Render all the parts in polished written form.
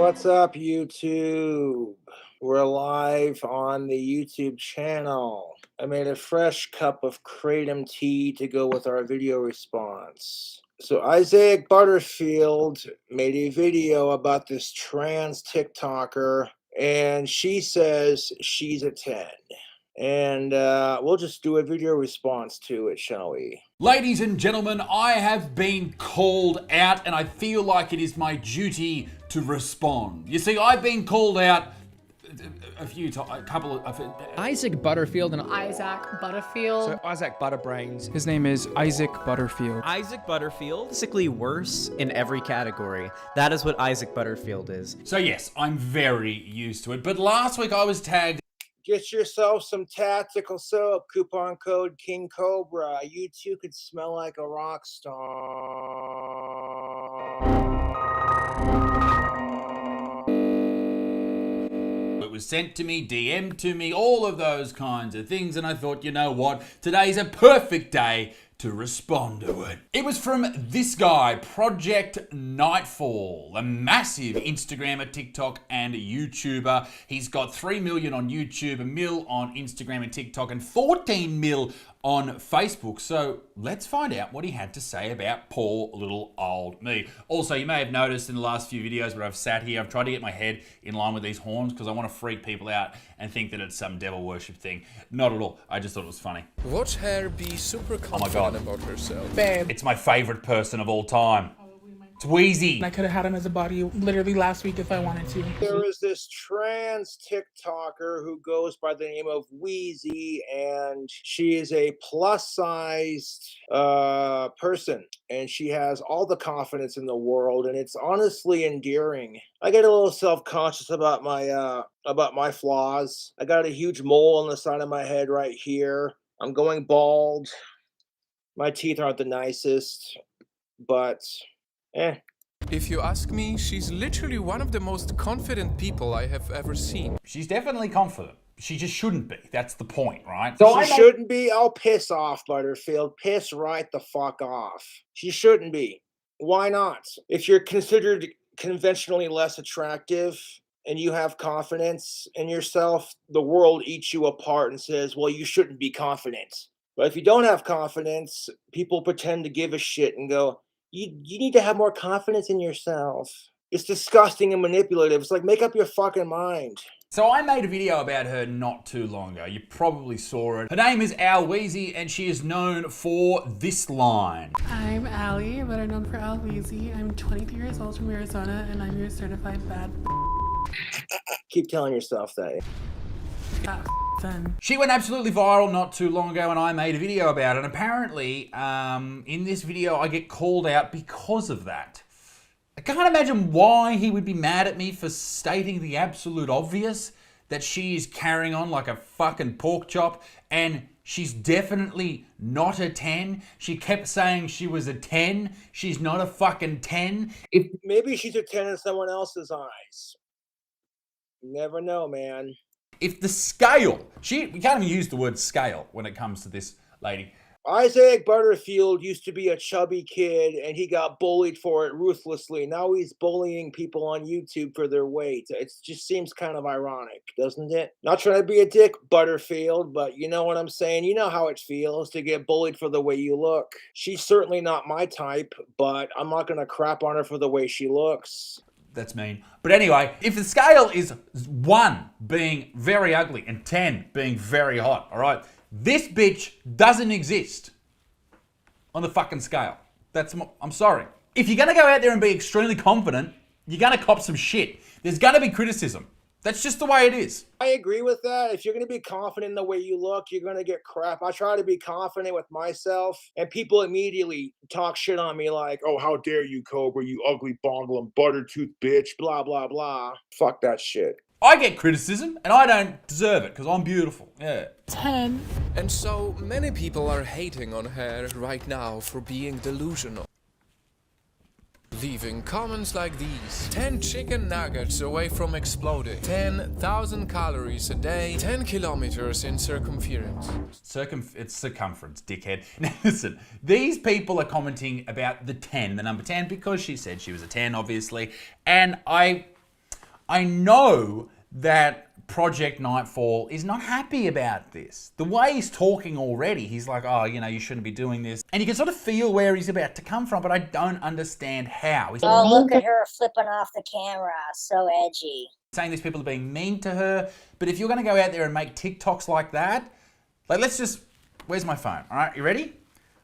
What's up, YouTube? We're live on the YouTube channel. I made a fresh cup of kratom tea to go with our video response. So Isaac Butterfield made a video about this trans TikToker, and she says she's a 10. And we'll just do a video response to it, shall we? Ladies and gentlemen, I have been called out and I feel like it is my duty to respond. You see, I've been called out a few times, a couple of... Isaac Butterfield and Isaac Butterfield. So Isaac Butterbrains. His name is Isaac Butterfield. Isaac Butterfield, basically worse in every category. That is what Isaac Butterfield is. So yes, I'm very used to it, but last week I was tagged. Get yourself some tactical soap, coupon code KingCobra. You too could smell like a rock star. It was sent to me, DM'd to me, all of those kinds of things, and I thought, you know what, today's a perfect day to respond to it. It was from this guy, Project Nightfall, a massive Instagrammer, TikTok, and YouTuber. He's got 3 million on YouTube, 1 mil on Instagram and TikTok, and 14 mil on Facebook. So let's find out what he had to say about poor little old me. Also, you may have noticed in the last few videos where I've sat here, I've tried to get my head in line with these horns because I want to freak people out and think that it's some devil worship thing. Not at all. I just thought it was funny. Watch her be super confident about herself. Babe. It's my favorite person of all time. It's Wheezy. I could have had him as a body literally last week if I wanted to. There is this trans TikToker who goes by the name of Wheezy, and she is a plus-sized person, and she has all the confidence in the world, and it's honestly endearing. I get a little self-conscious about my flaws. I got a huge mole on the side of my head right here. I'm going bald. My teeth aren't the nicest, but If you ask me, she's literally one of the most confident people I have ever seen. She's definitely confident. She just shouldn't be. That's the point, right? So she shouldn't be? I'll piss off, Butterfield. Piss right the fuck off. She shouldn't be. Why not? If you're considered conventionally less attractive and you have confidence in yourself, the world eats you apart and says, well, you shouldn't be confident. But if you don't have confidence, people pretend to give a shit and go, You need to have more confidence in yourself. It's disgusting and manipulative. It's like, make up your fucking mind. So I made a video about her not too long ago. You probably saw it. Her name is Al Wheezy, and she is known for this line. I'm Allie, better known for Al Weezy. I'm 23 years old from Arizona, and I'm your certified bad Keep telling yourself that. then. She went absolutely viral not too long ago, and I made a video about it. And apparently, in this video, I get called out because of that. I can't imagine why he would be mad at me for stating the absolute obvious, that she is carrying on like a fucking pork chop, and she's definitely not a 10. She kept saying she was a 10. She's not a fucking 10. Maybe she's a 10 in someone else's eyes. You never know, man. If the scale, we can't even use the word scale when it comes to this lady. Isaac Butterfield used to be a chubby kid, and he got bullied for it ruthlessly. Now he's bullying people on YouTube for their weight. It just seems kind of ironic, doesn't it? Not trying to be a dick, Butterfield, but you know what I'm saying? You know how it feels to get bullied for the way you look. She's certainly not my type, but I'm not going to crap on her for the way she looks. That's mean. But anyway, if the scale is 1 being very ugly and 10 being very hot, all right, this bitch doesn't exist on the fucking scale. I'm sorry. If you're going to go out there and be extremely confident, you're going to cop some shit. There's going to be criticism. That's just the way it is. I agree with that. If you're going to be confident in the way you look, you're going to get crap. I try to be confident with myself, and people immediately talk shit on me like, oh, how dare you, Cobra, you ugly bongle and buttertooth bitch, blah, blah, blah. Fuck that shit. I get criticism, and I don't deserve it, because I'm beautiful. Yeah. 10. And so many people are hating on her right now for being delusional. Leaving comments like these: 10 chicken nuggets away from exploding, 10,000 calories a day, 10 kilometers in circumference. It's circumference, dickhead. Now listen, these people are commenting about the 10, the number 10, because she said she was a 10, obviously. And I I know that Project Nightfall is not happy about this. The way he's talking already, he's like, oh, you know, you shouldn't be doing this. And you can sort of feel where he's about to come from, but I don't understand how. He's Oh, look at her flipping off the camera. So edgy. saying these people are being mean to her. But if you're going to go out there and make TikToks like that, like, let's just... Where's my phone? All right, you ready?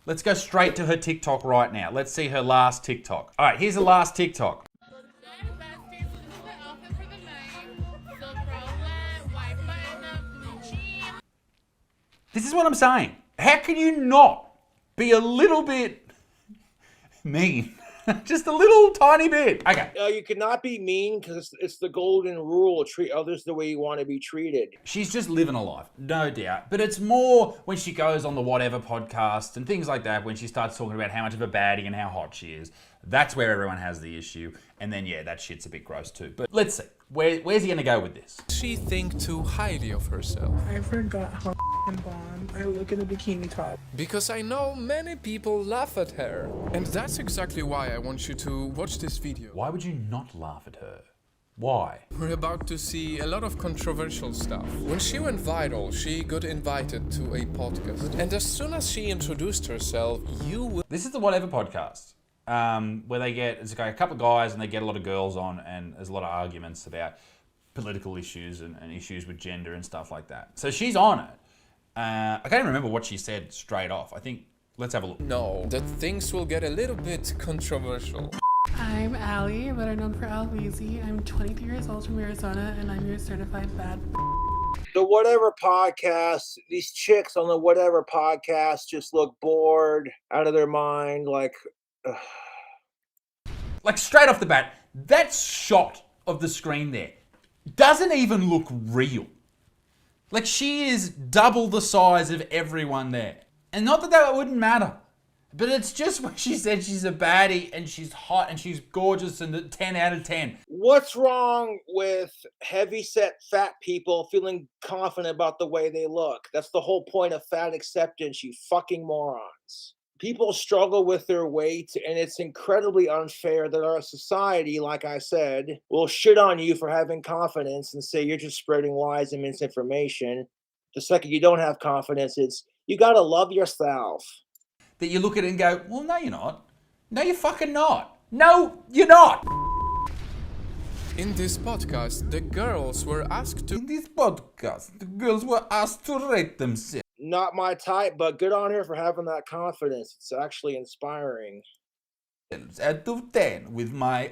Let's go straight to her TikTok right now. Let's see her last TikTok. All right, here's the last TikTok. This is what I'm saying. How can you not be a little bit mean? Just a little tiny bit. Okay. You cannot be mean because it's the golden rule. Treat others the way you want to be treated. She's just living a life, no doubt. But it's more when she goes on the Whatever podcast and things like that, when she starts talking about how much of a baddie and how hot she is. That's where everyone has the issue. And then, yeah, that shit's a bit gross too. But let's see. Where's he going to go with this? She thinks too highly of herself. I forgot how bomb I look in the bikini top. Because I know many people laugh at her. And that's exactly why I want you to watch this video. Why would you not laugh at her? Why? We're about to see a lot of controversial stuff. When she went viral, she got invited to a podcast. And as soon as she introduced herself, you will... This is the Whatever podcast. Where they get, it's like a couple of guys and they get a lot of girls on, and there's a lot of arguments about political issues and issues with gender and stuff like that. So she's on it. I can't even remember what she said straight off. I think, let's have a look. know that things will get a little bit controversial. I'm Allie, better known for Alweezy. I'm 23 years old from Arizona, and I'm your certified bad. The Whatever podcast, these chicks on the Whatever podcast just look bored, out of their mind, like... Like straight off the bat, that shot of the screen there doesn't even look real. Like she is double the size of everyone there. And not that that wouldn't matter, but it's just when she said she's a baddie and she's hot and she's gorgeous and a 10 out of 10. What's wrong with heavy-set fat people feeling confident about the way they look? That's the whole point of fat acceptance, you fucking morons. People struggle with their weight, and it's incredibly unfair that our society, like I said, will shit on you for having confidence and say you're just spreading lies and misinformation. The second you don't have confidence, it's, you gotta love yourself. That you look at it and go, well, no, you're not. No, you're fucking not. No, you're not. In this podcast, the girls were asked to... In this podcast, the girls were asked to rate themselves. Not my type, but good on her for having that confidence. It's actually inspiring. Out of 10 with my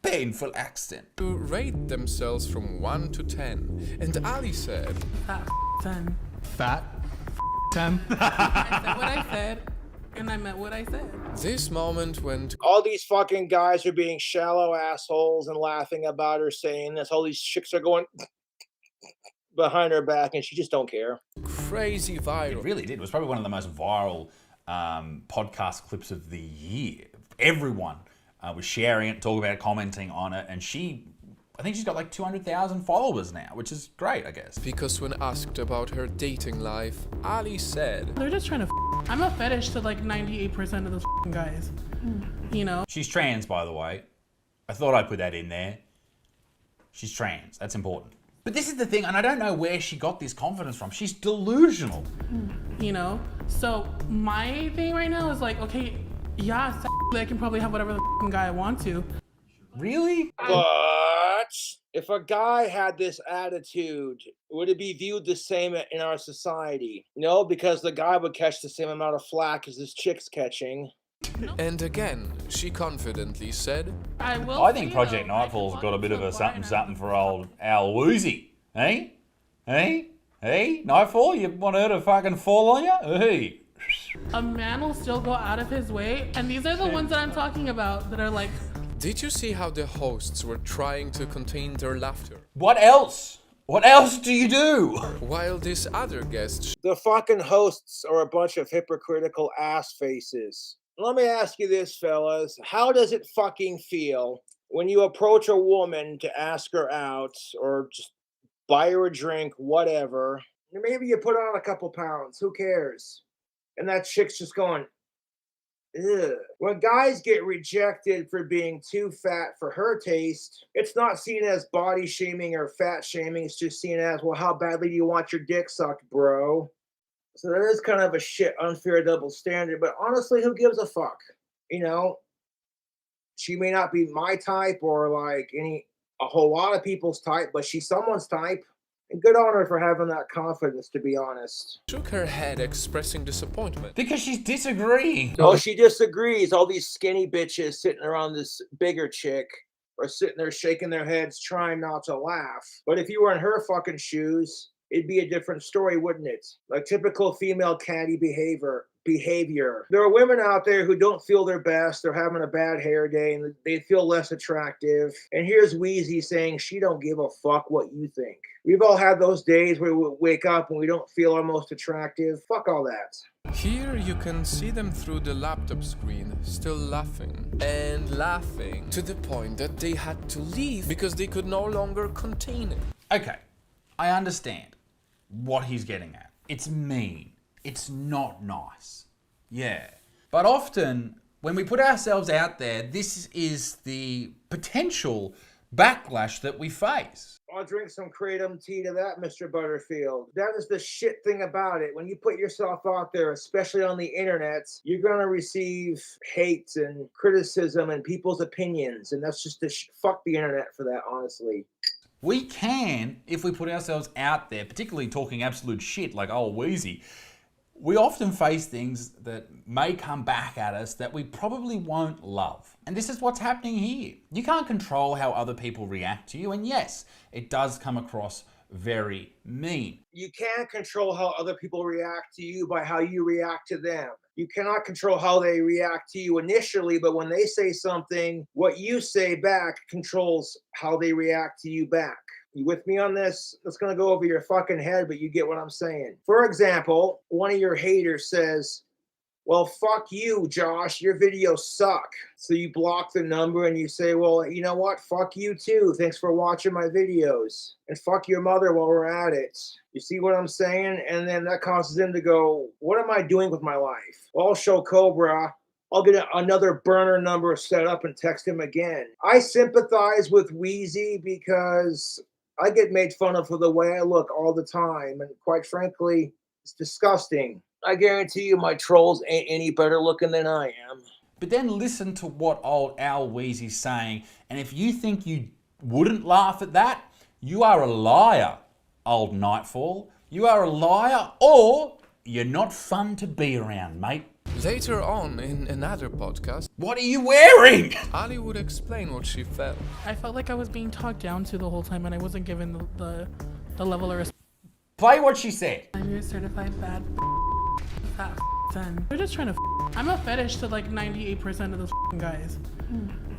painful accent. to rate themselves from 1 to 10. And Ali said... Fat 10. Fat 10. I said what I said, and I meant what I said. This moment went All these fucking guys are being shallow assholes and laughing about her saying this. All these chicks are going behind her back, and she just don't care. crazy It viral. really did. It was probably one of the most viral podcast clips of the year. Everyone was sharing it, talking about it, commenting on it, and I think she's got like 200,000 followers now, which is great, I guess. Because when asked about her dating life, Ali said... They're just trying to I'm a fetish to like 98% of those guys. You know? She's trans, by the way. I thought I'd put that in there. She's trans. That's important. But this is the thing, and I don't know where she got this confidence from. She's delusional. You know? So my thing right now is like, okay, yeah, I can probably have whatever the guy I want to. Really? But if a guy had this attitude, would it be viewed the same in our society? No, because the guy would catch the same amount of flack as this chick's catching. And again, she confidently said... I think Project Nightfall's got a bit of a something for old Al Woozy. Hey? Hey? Hey? Nightfall? You want her to fucking fall on you? Hey? A man will still go out of his way, and these are the ones that I'm talking about that are like... Did you see how the hosts were trying to contain their laughter? What else? What else do you do? While this other guest... The fucking hosts are a bunch of hypocritical ass faces. Let me ask you this, fellas. How does it fucking feel when you approach a woman to ask her out or just buy her a drink, whatever? Maybe you put on a couple pounds. Who cares? And that chick's just going, Ugh. When guys get rejected for being too fat for her taste, it's not seen as body shaming or fat shaming. It's just seen as, well, how badly do you want your dick sucked, bro? So that is kind of a shit, unfair double standard. But honestly, who gives a fuck? You know, she may not be my type or like a whole lot of people's type, but she's someone's type. And good on her for having that confidence, to be honest. Shook her head, expressing disappointment. Because she's disagreeing. Oh, she disagrees. All these skinny bitches sitting around this bigger chick are sitting there shaking their heads, trying not to laugh. But if you were in her fucking shoes, it'd be a different story, wouldn't it? Like typical female catty behavior. There are women out there who don't feel their best. They're having a bad hair day and they feel less attractive. And here's Wheezy saying she don't give a fuck what you think. We've all had those days where we wake up and we don't feel our most attractive. Fuck all that. Here you can see them through the laptop screen, still laughing and laughing to the point that they had to leave because they could no longer contain it. Okay, I understand what he's getting at. It's mean. It's not nice. Yeah. But often, when we put ourselves out there, this is the potential backlash that we face. I'll drink some kratom tea to that, Mr. Butterfield. That is the shit thing about it. When you put yourself out there, especially on the internet, you're going to receive hate and criticism and people's opinions. And that's just fuck the internet for that, honestly. We can, if we put ourselves out there, particularly talking absolute shit like old Wheezy, we often face things that may come back at us that we probably won't love. And this is what's happening here. You can't control how other people react to you. And yes, it does come across very mean. You can't control how other people react to you by how you react to them. You cannot control how they react to you initially, but when they say something, what you say back controls how they react to you back. You with me on this? It's going to go over your fucking head, but you get what I'm saying. For example, one of your haters says, well, fuck you, Josh, your videos suck. So you block the number and you say, well, you know what? Fuck you too. Thanks for watching my videos. And fuck your mother while we're at it. You see what I'm saying? And then that causes him to go, what am I doing with my life? Well, I'll show Cobra. I'll get another burner number set up and text him again. I sympathize with Wheezy because I get made fun of for the way I look all the time. And quite frankly, it's disgusting. I guarantee you my trolls ain't any better looking than I am. But then listen to what old Al Wheezy's saying. And if you think you wouldn't laugh at that, you are a liar, old Nightfall. You are a liar, or you're not fun to be around, mate. Later on in another podcast, what are you wearing? Ali would explain what she felt. I felt like I was being talked down to the whole time and I wasn't given the level of respect. Play what she said. I'm your certified bad fat son. They're just trying to I'm a fetish to like 98% of those guys.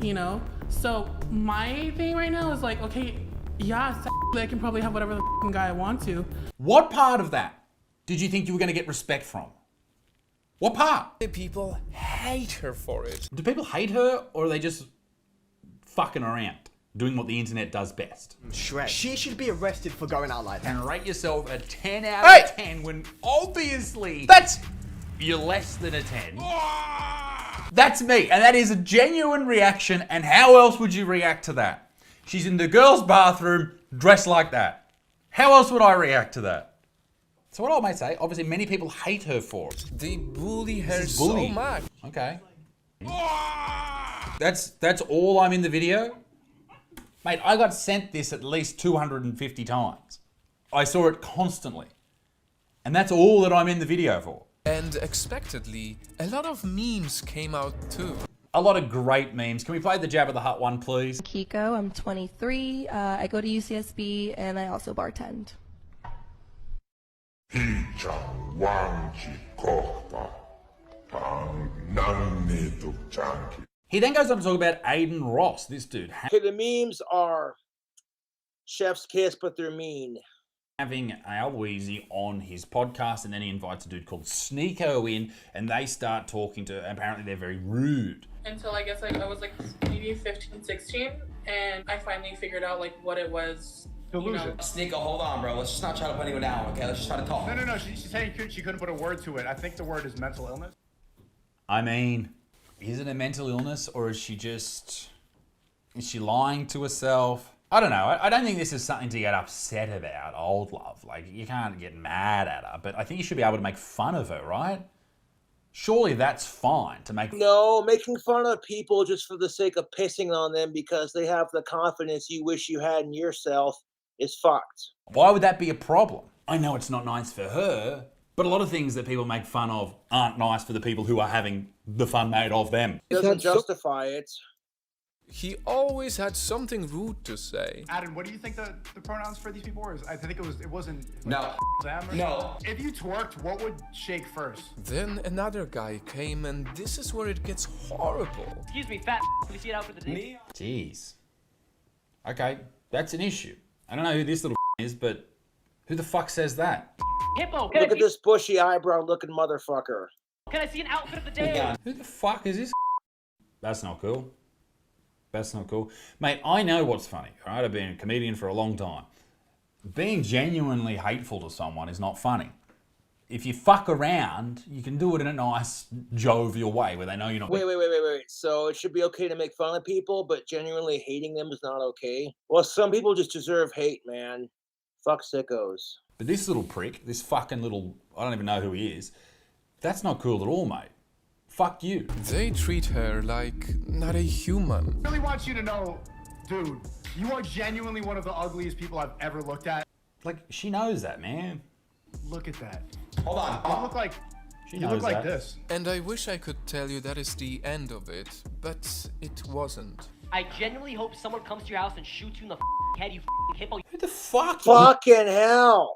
You know? So my thing right now is like, okay, yeah, I can probably have whatever the guy I want to. What part of that did you think you were going to get respect from? What part? People hate her for it. Do people hate her, or are they just fucking around, doing what the internet does best? Shrek. She should be arrested for going out like that. And rate yourself a 10 out of 10 when obviously you're less than a 10. That's me, and that is a genuine reaction, and how else would you react to that? She's in the girls' bathroom, dressed like that. How else would I react to that? So what I may say, obviously many people hate her for it. They bully her so much. Okay. That's all I'm in the video? Mate, I got sent this at least 250 times. I saw it constantly. And that's all that I'm in the video for. And expectedly, a lot of memes came out too. A lot of great memes. Can we play the Jab of the Hut one, please? Kiko, I'm 23. I go to UCSB and I also bartend. He then goes on to talk about Aiden Ross, this dude. Okay, the memes are chef's kiss, but they're mean. Having Al Wheezy on his podcast, and then he invites a dude called Sneeko in, and they start talking to, apparently they're very rude. Until I guess I was like maybe 15, 16, and I finally figured out like what it was. Delusion. Sneeko, hold on, bro. Let's just not try to put anyone down, okay? Let's just try to talk. No. She's saying she couldn't put a word to it. I think the word is mental illness. I mean, Is it a mental illness, or is she lying to herself? I don't know. I don't think this is something to get upset about, old love. Like, you can't get mad at her, but I think you should be able to make fun of her, right? Surely that's fine to make... No, making fun of people just for the sake of pissing on them because they have the confidence you wish you had in yourself is fucked. Why would that be a problem? I know it's not nice for her, but a lot of things that people make fun of aren't nice for the people who are having the fun made of them. It doesn't justify it. He always had something rude to say. Adam, what do you think the pronouns for these people were? I think it wasn't... No. Them or No. something? If you twerked, what would shake first? Then another guy came, and this is where it gets horrible. Excuse me, fat. Can we see it out for the day? Jeez. Okay, that's an issue. I don't know who this little is, but who the fuck says that? Hippo. Look at this bushy eyebrow looking motherfucker. Can I see an outfit of the day? Who the fuck is this? That's not cool. That's not cool. Mate, I know what's funny, all right? I've been a comedian for a long time. Being genuinely hateful to someone is not funny. If you fuck around, you can do it in a nice, jovial way where they know you're not... Wait. So it should be okay to make fun of people, but genuinely hating them is not okay? Well, some people just deserve hate, man. Fuck sickos. But this little prick, this fucking little... I don't even know who he is. That's not cool at all, mate. Fuck you. They treat her like not a human. I really want you to know, dude, you are genuinely one of the ugliest people I've ever looked at. Like, she knows that, man. Look at that. Hold on. You look like... She You knows look like that. this. And I wish I could tell you that is the end of it, but it wasn't. I genuinely hope someone comes to your house and shoots you in the head, you hippo. Who the fuck? Fucking hell.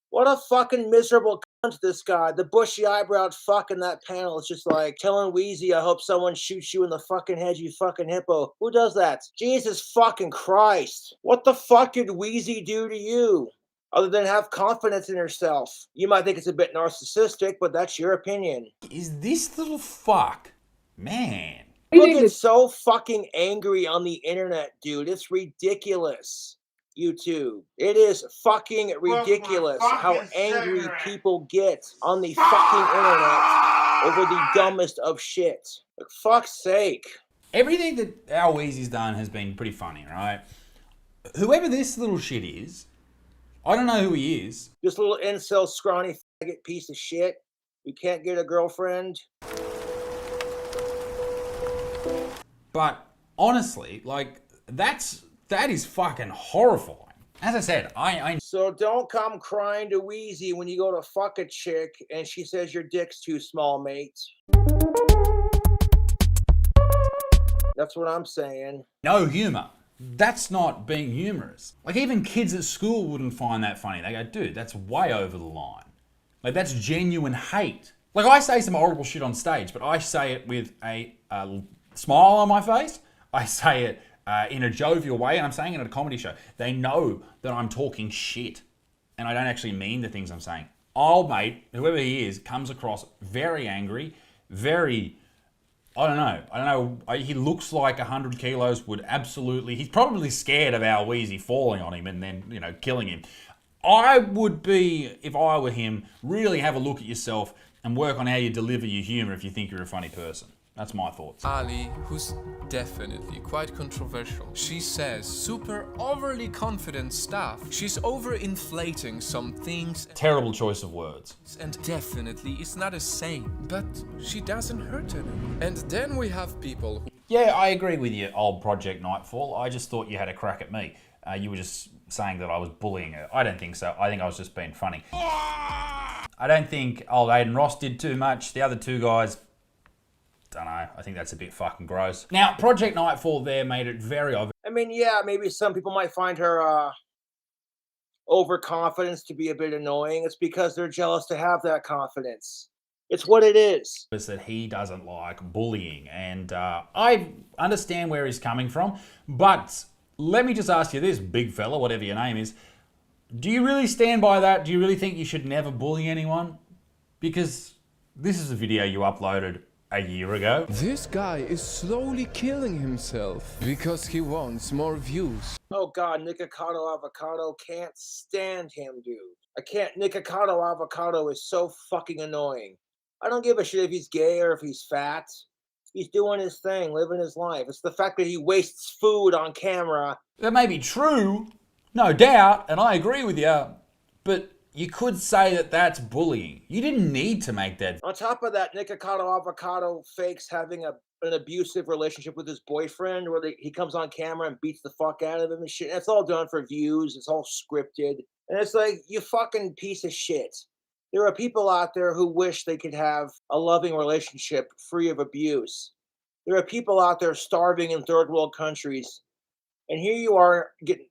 What a fucking miserable cunt this guy. The bushy eyebrowed fuck in that panel is just like telling Wheezy, I hope someone shoots you in the fucking head, you fucking hippo. Who does that? Jesus fucking Christ. What the fuck did Wheezy do to you? Other than have confidence in herself. You might think it's a bit narcissistic, but that's your opinion. Is this little fuck? Man. People get so fucking angry on the internet, dude. It's ridiculous. YouTube. It is fucking ridiculous how angry people get on the fucking internet over the dumbest of shit. For fuck's sake. Everything that our Weezy's done has been pretty funny, right? Whoever this little shit is, I don't know who he is. This little incel scrawny faggot piece of shit who can't get a girlfriend. But honestly, like, that is fucking horrifying. As I said, I... So don't come crying to Wheezy when you go to fuck a chick and she says your dick's too small, mate. That's what I'm saying. No humor. That's not being humorous. Like, even kids at school wouldn't find that funny. They go, dude, that's way over the line. Like, that's genuine hate. Like, I say some horrible shit on stage, but I say it with a smile on my face. I say it in a jovial way, and I'm saying it at a comedy show. They know that I'm talking shit, and I don't actually mean the things I'm saying. Old mate, whoever he is, comes across very angry, very... I don't know. He looks like 100 kilos would absolutely... He's probably scared of our Wheezy falling on him and then, you know, killing him. I would be, if I were him, really have a look at yourself and work on how you deliver your humor if you think you're a funny person. That's my thoughts. Ali, who's definitely quite controversial. She says super overly confident stuff. She's overinflating some things. Terrible choice of words. And definitely is not a saint. But she doesn't hurt anyone. And then we have people who... Yeah, I agree with you, old Project Nightfall. I just thought you had a crack at me. You were just saying that I was bullying her. I don't think so. I think I was just being funny. I don't think old Aiden Ross did too much. The other two guys... don't know. I think that's a bit fucking gross. Now, Project Nightfall there made it very obvious. I mean, yeah, maybe some people might find her overconfidence to be a bit annoying. It's because they're jealous to have that confidence. It's what it is. Is that he doesn't like bullying, and I understand where he's coming from, but let me just ask you this, big fella, whatever your name is, do you really stand by that? Do you really think you should never bully anyone? Because this is a video you uploaded a year ago. This guy is slowly killing himself because he wants more views. Oh God, Nikocado Avocado, can't stand him, dude. I can't. Nikocado Avocado is so fucking annoying. I don't give a shit if he's gay or if he's fat. He's doing his thing, living his life. It's the fact that he wastes food on camera. That may be true, no doubt, and I agree with you, but you could say that that's bullying. You didn't need to make that. On top of that, Nikocado Avocado fakes having an abusive relationship with his boyfriend where he comes on camera and beats the fuck out of him and shit. It's all done for views. It's all scripted. And it's like, you fucking piece of shit. There are people out there who wish they could have a loving relationship free of abuse. There are people out there starving in third world countries. And here you are getting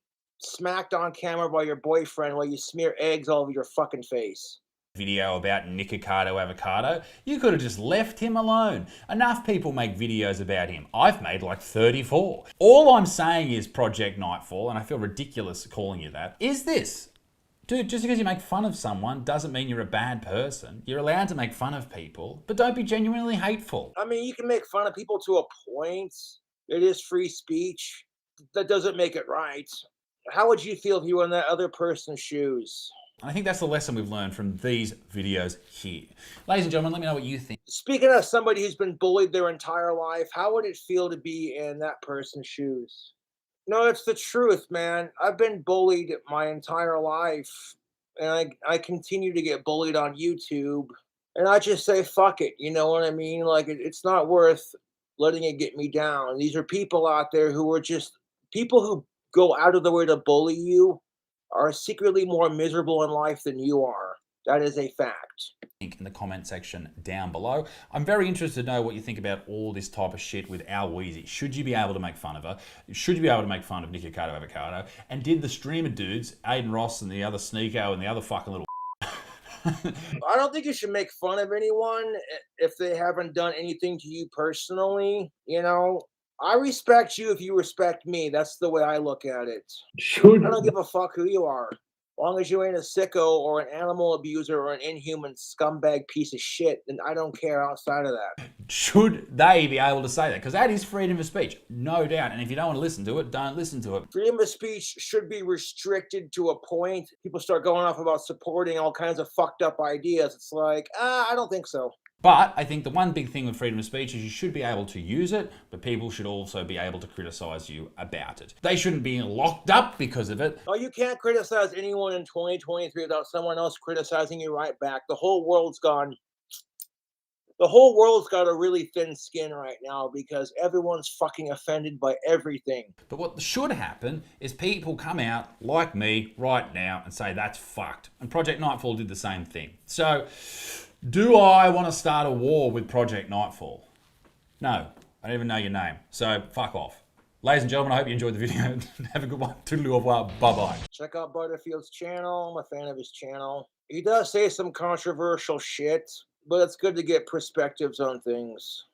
smacked on camera by your boyfriend while you smear eggs all over your fucking face. Video about Nikocado Avocado, you could have just left him alone. Enough people make videos about him. I've made like 34. All I'm saying is Project Nightfall, and I feel ridiculous calling you that, is this. Dude, just because you make fun of someone doesn't mean you're a bad person. You're allowed to make fun of people, but don't be genuinely hateful. I mean, you can make fun of people to a point. It is free speech. That doesn't make it right. How would you feel if you were in that other person's shoes? I think that's the lesson we've learned from these videos here. Ladies and gentlemen, let me know what you think. Speaking of somebody who's been bullied their entire life, how would it feel to be in that person's shoes? No, it's the truth, man. I've been bullied my entire life, and I continue to get bullied on YouTube. And I just say, fuck it. You know what I mean? Like, it's not worth letting it get me down. These are people out there who are just people who go out of the way to bully you are secretly more miserable in life than you are. That is a fact. In the comment section down below. I'm very interested to know what you think about all this type of shit with Al Weezy. Should you be able to make fun of her? Should you be able to make fun of Nikocado Avocado? And did the streamer dudes, Aiden Ross and the other Sneeko and the other fucking little I don't think you should make fun of anyone if they haven't done anything to you personally. You know, I respect you if you respect me. That's the way I look at it. I don't give a fuck who you are. As long as you ain't a sicko or an animal abuser or an inhuman scumbag piece of shit, then I don't care outside of that. Should they be able to say that? Because that is freedom of speech, no doubt. And if you don't want to listen to it, don't listen to it. Freedom of speech should be restricted to a point. People start going off about supporting all kinds of fucked up ideas. It's like, I don't think so. But I think the one big thing with freedom of speech is you should be able to use it, but people should also be able to criticize you about it. They shouldn't be locked up because of it. Oh, you can't criticize anyone in 2023 without someone else criticizing you right back. The whole world's got a really thin skin right now because everyone's fucking offended by everything. But what should happen is people come out like me right now and say that's fucked. And Project Nightfall did the same thing. So, do I want to start a war with Project Nightfall? No, I don't even know your name. So, fuck off. Ladies and gentlemen, I hope you enjoyed the video. Have a good one. Toodaloo, au revoir. Bye-bye. Check out Butterfield's channel. I'm a fan of his channel. He does say some controversial shit, but it's good to get perspectives on things.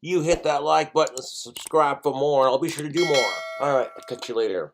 You hit that like button, subscribe for more, and I'll be sure to do more. All right, I'll catch you later.